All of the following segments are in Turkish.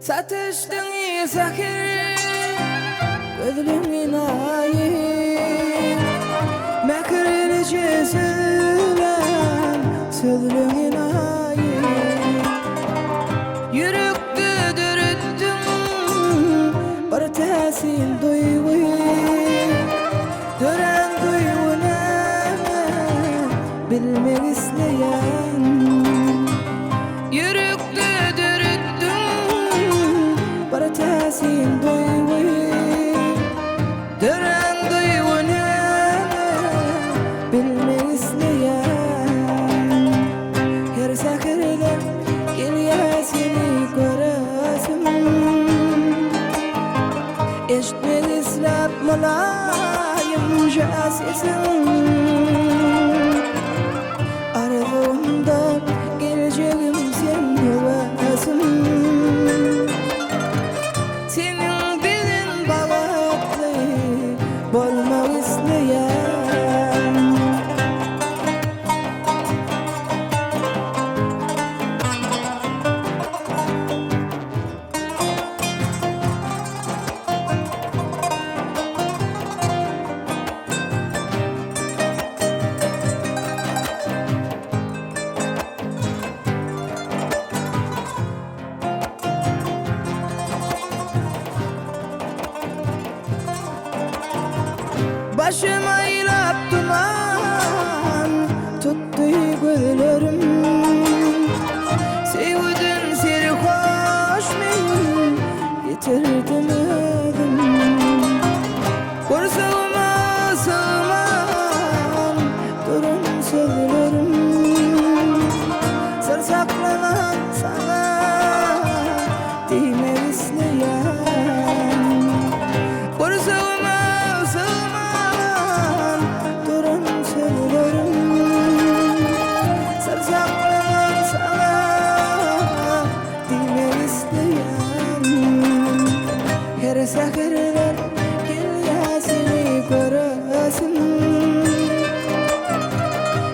Satıştın sakir gözlüğün ayı mekrini cezülem sözlüğün ayı yürüktü dürüttüm bir tesil duyguyu gören duyguna bilmek isteyen yürüktü tesil duyguyu gören duyguna bilmek isteyen her sakırlar geliyor seni göresim eşitmek islap mulayimca sesim arzumda geleceğim sen göresim senin bilin bağlı bolmak isteyen başım aylap duman tuttu gözlerim sevdin seni hoş men yitirdim ödüm korsağıma sığman durun sözlerim sır saklanan sana demek isteyen korsağıma sığman durun sözlerim sır saklanan sana demek isteyen her sakırlar geliyor seni göresim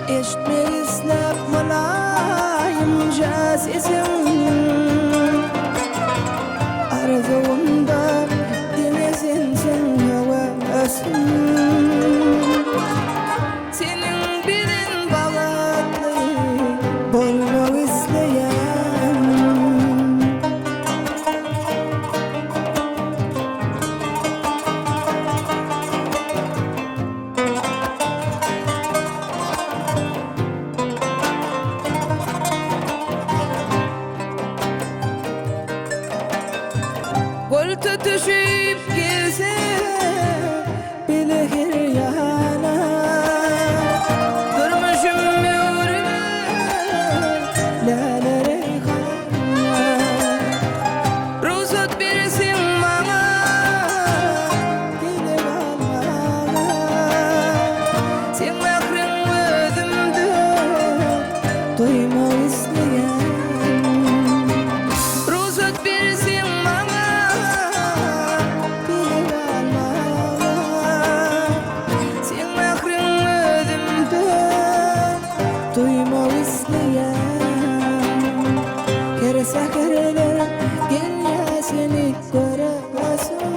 eşitmek islap mulayimca sesim arzumda demesin sen havasim senin bilin bağlı bolmak isteyen gol tutuşup gelse bile her yana durmuşum yürüme lale reyhana ruhsat birsin bana dile kalmana sen akrın özümde duymak isteyen ruhsat birsin bana dile kalmana sen akrın özümde duymak isteyen her sakırlar geliyor seni göresim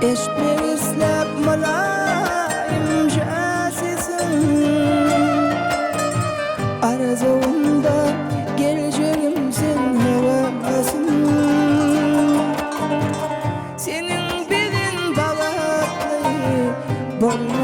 eşitmek islap mulayimca sesim arzumda geleceğim sen havasim senin bilin bağlı bolmak